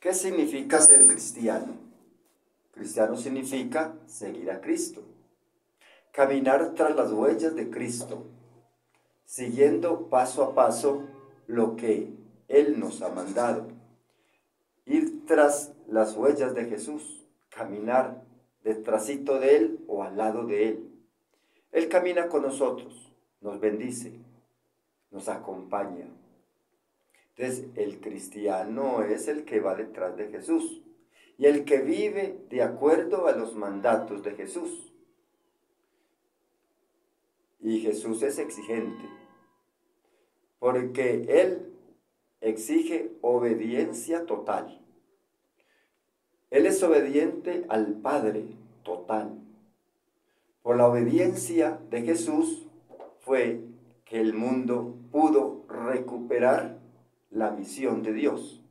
¿Qué significa ser cristiano? Cristiano significa seguir a Cristo, caminar tras las huellas de Cristo, siguiendo paso a paso lo que Él nos ha mandado. Ir tras las huellas de Jesús, caminar detrásito de Él o al lado de Él. Él camina con nosotros, nos bendice, nos acompaña. Entonces, el cristiano es el que va detrás de Jesús y el que vive de acuerdo a los mandatos de Jesús. Y Jesús es exigente, porque Él exige obediencia total. Él es obediente al Padre total. Por la obediencia de Jesús fue que el mundo pudo recuperar la visión de Dios.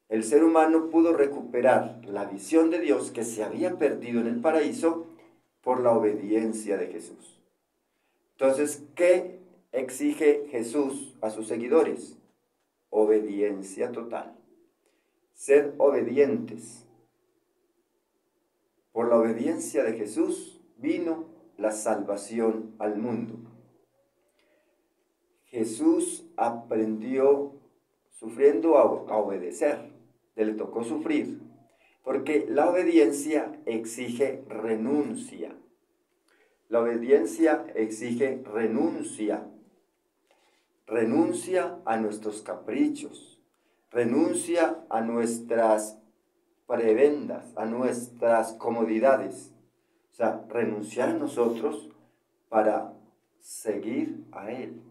El ser humano pudo recuperar la visión de Dios que se había perdido en el paraíso por la obediencia de Jesús. Entonces, ¿qué exige Jesús a sus seguidores? Obediencia total. Ser obedientes. Por la obediencia de Jesús vino la salvación al mundo. Jesús aprendió sufriendo a obedecer. Le tocó sufrir, porque la obediencia exige renuncia. La obediencia exige renuncia. Renuncia a nuestros caprichos, renuncia a nuestras prebendas, a nuestras comodidades. O sea, renunciar a nosotros para seguir a Él.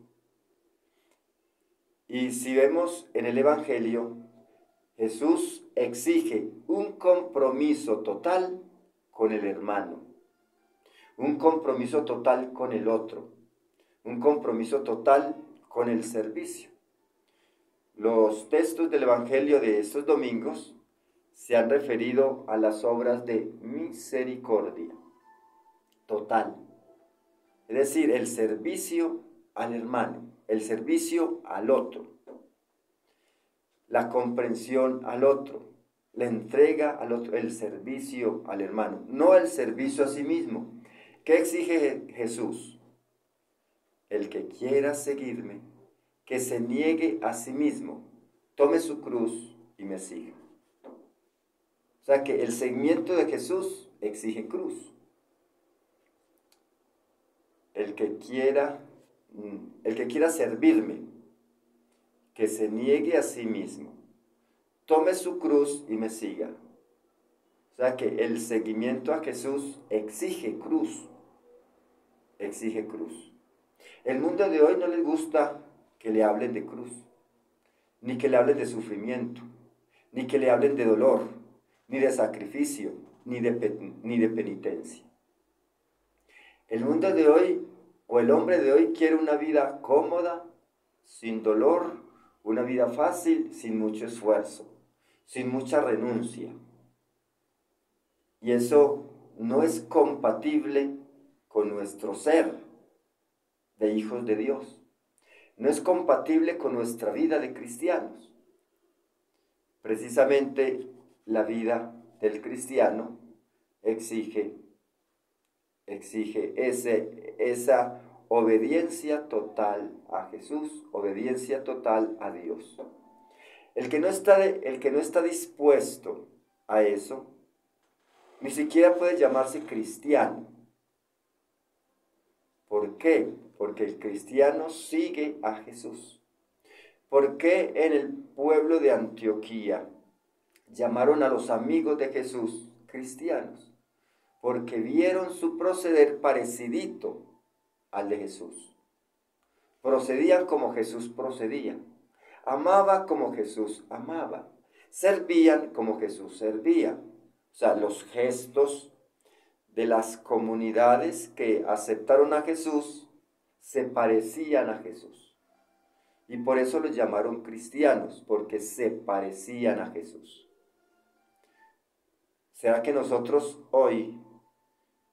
Y si vemos en el Evangelio, Jesús exige un compromiso total con el hermano, un compromiso total con el otro, un compromiso total con el servicio. Los textos del Evangelio de estos domingos se han referido a las obras de misericordia total, es decir, el servicio al hermano, el servicio al otro, la comprensión al otro, la entrega al otro, el servicio al hermano, no el servicio a sí mismo. ¿Qué exige Jesús? El que quiera seguirme, que se niegue a sí mismo, tome su cruz y me siga. O sea que el seguimiento de Jesús exige cruz. El que quiera servirme, que se niegue a sí mismo, tome su cruz y me siga. O sea que el seguimiento a Jesús exige cruz. Exige cruz. El mundo de hoy no les gusta que le hablen de cruz, ni que le hablen de sufrimiento, ni que le hablen de dolor, ni de sacrificio, ni de penitencia. El mundo de hoy, o el hombre de hoy, quiere una vida cómoda, sin dolor, una vida fácil, sin mucho esfuerzo, sin mucha renuncia. Y eso no es compatible con nuestro ser de hijos de Dios. No es compatible con nuestra vida de cristianos. Precisamente la vida del cristiano exige esa obediencia total a Jesús, obediencia total a Dios. El que no está dispuesto a eso, ni siquiera puede llamarse cristiano. ¿Por qué? Porque el cristiano sigue a Jesús. ¿Por qué en el pueblo de Antioquía llamaron a los amigos de Jesús cristianos? Porque vieron su proceder parecidito al de Jesús. Procedían como Jesús procedía. Amaba como Jesús amaba. Servían como Jesús servía. O sea, los gestos de las comunidades que aceptaron a Jesús se parecían a Jesús. Y por eso los llamaron cristianos, porque se parecían a Jesús. ¿Será que nosotros hoy,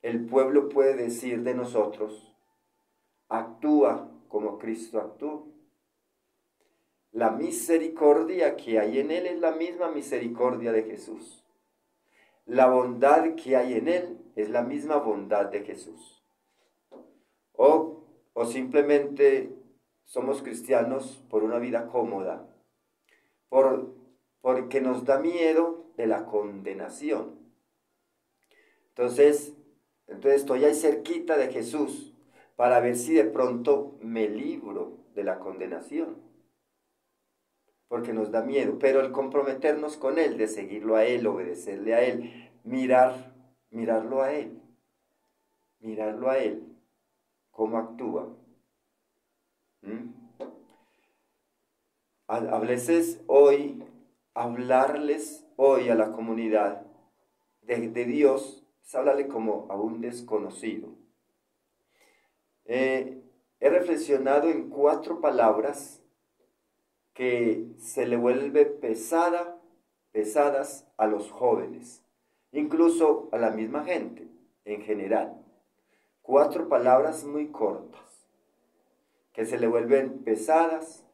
el pueblo puede decir de nosotros, actúa como Cristo actuó? la misericordia que hay en Él es la misma misericordia de Jesús. La bondad que hay en Él es la misma bondad de Jesús. O simplemente somos cristianos por una vida cómoda, porque nos da miedo de la condenación. Entonces estoy ahí cerquita de Jesús para ver si de pronto me libro de la condenación. Porque nos da miedo, pero el comprometernos con Él, de seguirlo a Él, obedecerle a Él, mirarlo a Él, cómo actúa. A veces hoy, hablarles hoy a la comunidad de Dios, es hablarle como a un desconocido. He reflexionado en 4 palabras que se le vuelve pesadas a los jóvenes, incluso a la misma gente en general. 4 palabras muy cortas, que se le vuelven pesadas,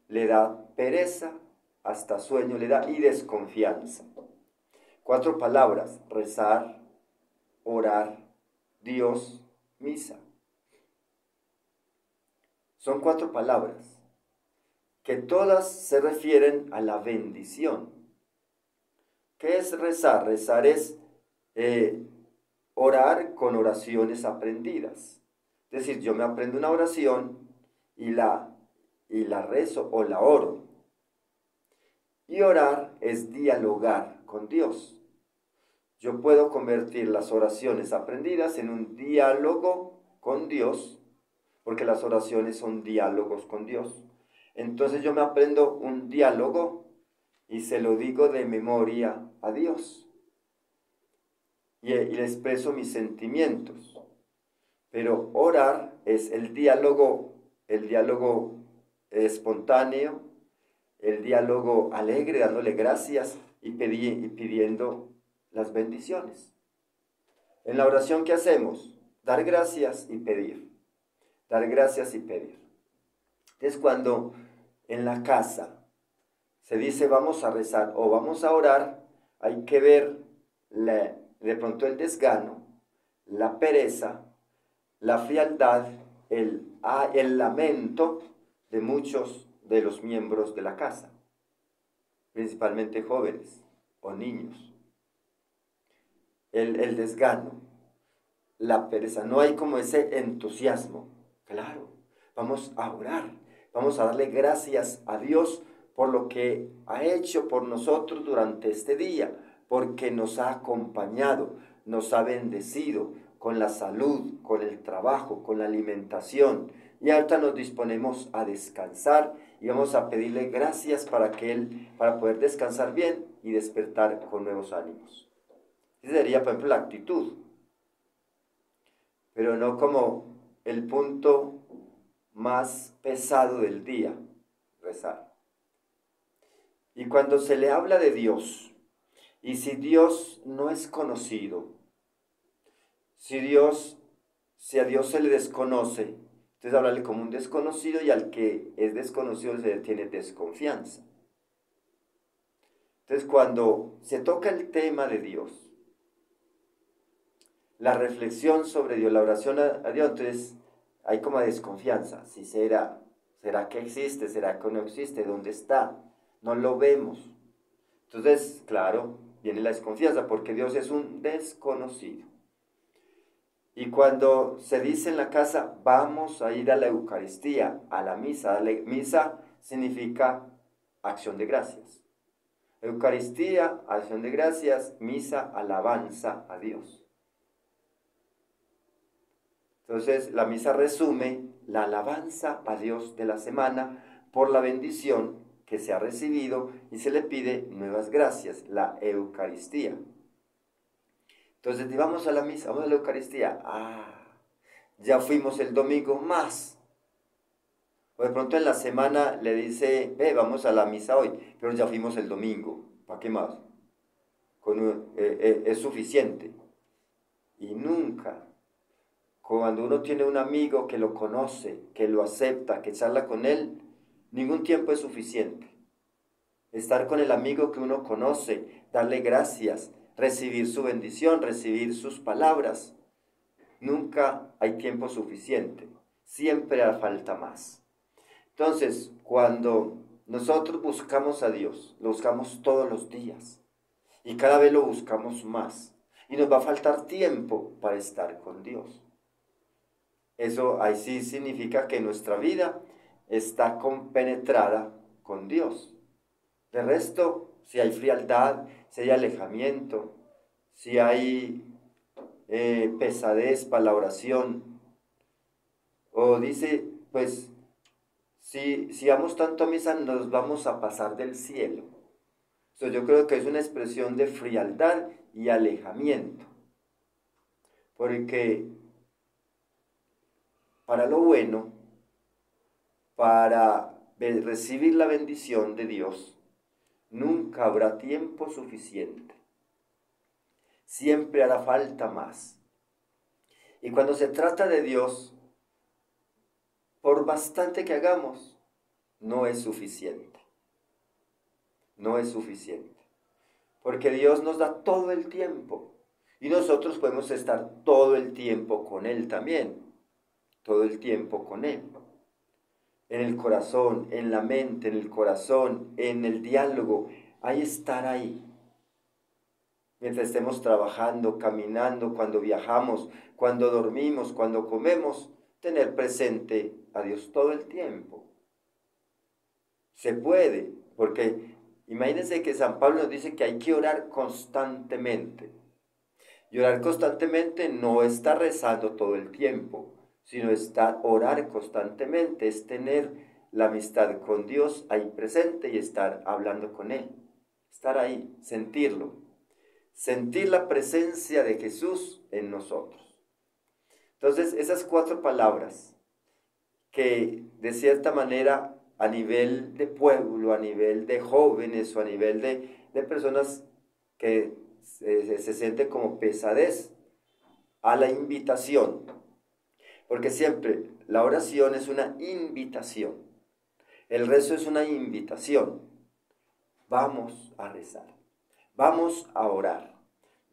le da pereza, hasta sueño le da y desconfianza. 4 palabras: rezar, orar, Dios, misa. Son 4 palabras que todas se refieren a la bendición. ¿Qué es rezar? Rezar es orar con oraciones aprendidas. Es decir, yo me aprendo una oración y la rezo o la oro. Y orar es dialogar con Dios. Yo puedo convertir las oraciones aprendidas en un diálogo con Dios, porque las oraciones son diálogos con Dios. Entonces yo me aprendo un diálogo y se lo digo de memoria a Dios. Y le expreso mis sentimientos. Pero orar es el diálogo espontáneo, el diálogo alegre, dándole gracias y pidiendo las bendiciones. En la oración, ¿qué hacemos? Dar gracias y pedir. Dar gracias y pedir. Es cuando en la casa se dice vamos a rezar o vamos a orar, hay que ver de pronto el desgano, la pereza, la frialdad, el lamento de muchos de los miembros de la casa, principalmente jóvenes o niños. El desgano, la pereza, no hay como ese entusiasmo. Claro, vamos a orar, vamos a darle gracias a Dios por lo que ha hecho por nosotros durante este día, porque nos ha acompañado, nos ha bendecido con la salud, con el trabajo, con la alimentación. Y ahorita nos disponemos a descansar y vamos a pedirle gracias para poder descansar bien y despertar con nuevos ánimos. Esa sería, por ejemplo, la actitud, pero no como el punto más pesado del día, rezar. Y cuando se le habla de Dios, y si Dios no es conocido, si a Dios se le desconoce, entonces hablarle como un desconocido, y al que es desconocido se le tiene desconfianza. Entonces cuando se toca el tema de Dios, la reflexión sobre Dios, la oración a Dios, entonces hay como desconfianza. Si será que existe, será que no existe, ¿dónde está? No lo vemos. Entonces, claro, viene la desconfianza porque Dios es un desconocido. Y cuando se dice en la casa, vamos a ir a la Eucaristía, a la misa. Misa significa acción de gracias. Eucaristía, acción de gracias, misa, alabanza a Dios. Entonces, la misa resume la alabanza a Dios de la semana por la bendición que se ha recibido y se le pide nuevas gracias, la Eucaristía. Entonces, vamos a la misa, vamos a la Eucaristía. Ya fuimos el domingo más. O de pronto en la semana le dice, vamos a la misa hoy, pero ya fuimos el domingo. ¿Para qué más? Es suficiente. Y nunca, cuando uno tiene un amigo que lo conoce, que lo acepta, que charla con él, Ningún tiempo es suficiente. Estar con el amigo que uno conoce, darle gracias, recibir su bendición, recibir sus palabras. Nunca hay tiempo suficiente. Siempre hará falta más. Entonces, cuando nosotros buscamos a Dios, lo buscamos todos los días y cada vez lo buscamos más y nos va a faltar tiempo para estar con Dios. Eso ahí sí significa que nuestra vida está compenetrada con Dios. De resto, si hay frialdad, si hay alejamiento, si hay pesadez para la oración, o dice, pues, si vamos tanto a misa, nos vamos a pasar del cielo. Yo creo que es una expresión de frialdad y alejamiento. Porque para lo bueno, para recibir la bendición de Dios, nunca habrá tiempo suficiente. Siempre hará falta más. Y cuando se trata de Dios, por bastante que hagamos, no es suficiente. No es suficiente. Porque Dios nos da todo el tiempo. Y nosotros podemos estar todo el tiempo con Él también. Todo el tiempo con Él. En el corazón, en la mente, en el corazón, en el diálogo. Hay estar ahí. Mientras estemos trabajando, caminando, cuando viajamos, cuando dormimos, cuando comemos, tener presente a Dios todo el tiempo. Se puede, porque imagínense que San Pablo nos dice que hay que orar constantemente. Y orar constantemente no está rezando todo el tiempo, sino está orar constantemente, es tener la amistad con Dios ahí presente y estar hablando con Él. Estar ahí, sentirlo. Sentir la presencia de Jesús en nosotros. Entonces, esas 4 palabras que de cierta manera a nivel de pueblo, a nivel de jóvenes o a nivel de personas que se sienten como pesadez, a la invitación. Porque siempre la oración es una invitación. El rezo es una invitación. Vamos a rezar. Vamos a orar,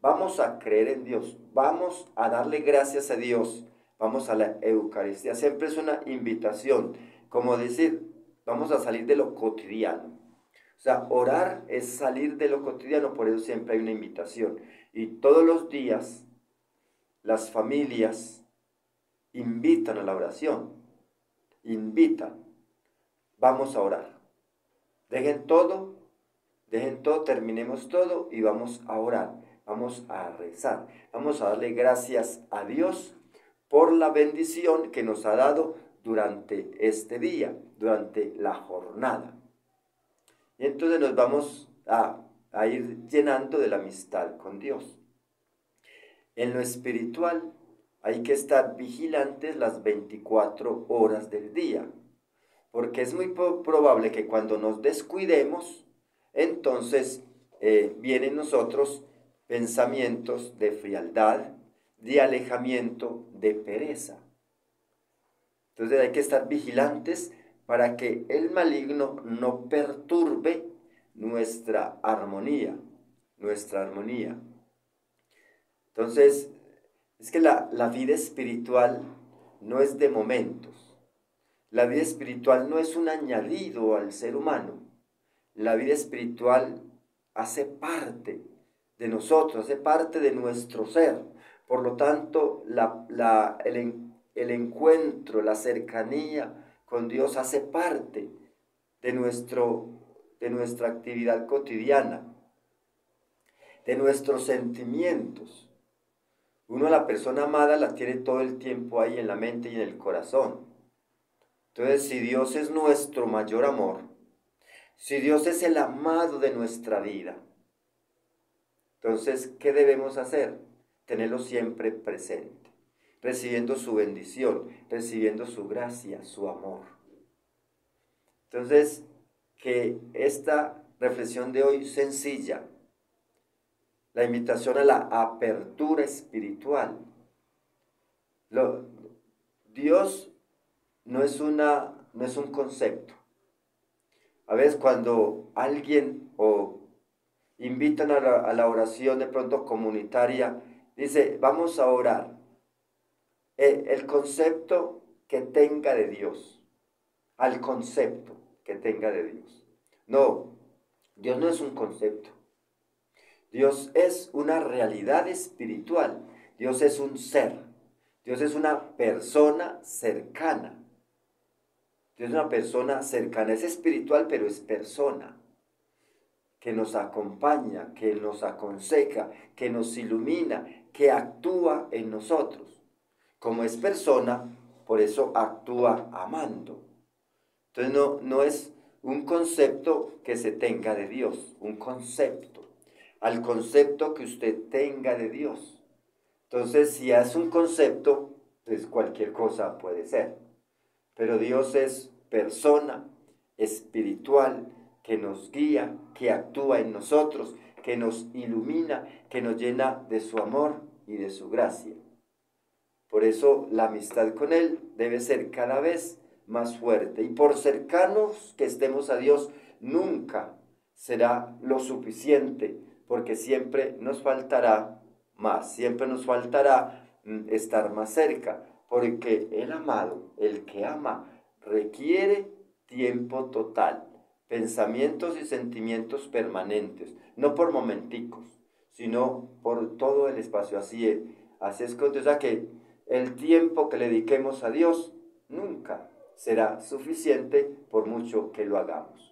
vamos a creer en Dios, vamos a darle gracias a Dios, vamos a la Eucaristía. Siempre es una invitación, como decir, vamos a salir de lo cotidiano. O sea, orar es salir de lo cotidiano, por eso siempre hay una invitación. Y todos los días las familias invitan a la oración, invitan, vamos a orar. Dejen todo, terminemos todo y vamos a orar, vamos a rezar, vamos a darle gracias a Dios por la bendición que nos ha dado durante este día, durante la jornada. Y entonces nos vamos a ir llenando de la amistad con Dios. En lo espiritual hay que estar vigilantes las 24 horas del día, porque es muy probable que cuando nos descuidemos, entonces vienen nosotros pensamientos de frialdad, de alejamiento, de pereza. Entonces hay que estar vigilantes para que el maligno no perturbe nuestra armonía, Entonces, es que la vida espiritual no es de momentos. La vida espiritual no es un añadido al ser humano. La vida espiritual hace parte de nosotros, hace parte de nuestro ser. Por lo tanto, el encuentro, la cercanía con Dios hace parte de nuestra actividad cotidiana, de nuestros sentimientos. Uno, la persona amada, la tiene todo el tiempo ahí en la mente y en el corazón. Entonces, si Dios es nuestro mayor amor, si Dios es el amado de nuestra vida, entonces, ¿qué debemos hacer? Tenerlo siempre presente, recibiendo su bendición, recibiendo su gracia, su amor. Entonces, que esta reflexión de hoy sencilla, la invitación a la apertura espiritual. Dios no es un concepto. A veces cuando alguien o invitan a la oración de pronto comunitaria, dice, vamos a orar. El concepto que tenga de Dios, al concepto que tenga de Dios. No, Dios no es un concepto. Dios es una realidad espiritual. Dios es un ser. Dios es una persona cercana. Dios es una persona cercana. Es espiritual, pero es persona. Que nos acompaña, que nos aconseja, que nos ilumina, que actúa en nosotros. Como es persona, por eso actúa amando. Entonces no es un concepto que se tenga de Dios, un concepto. Al concepto que usted tenga de Dios. Entonces, si es un concepto, pues cualquier cosa puede ser. Pero Dios es persona espiritual que nos guía, que actúa en nosotros, que nos ilumina, que nos llena de su amor y de su gracia. Por eso la amistad con Él debe ser cada vez más fuerte. Y por cercanos que estemos a Dios, nunca será lo suficiente, porque siempre nos faltará más, siempre nos faltará estar más cerca, porque el amado, el que ama, requiere tiempo total, pensamientos y sentimientos permanentes, no por momenticos, sino por todo el espacio. Así es que el tiempo que le dediquemos a Dios nunca será suficiente por mucho que lo hagamos.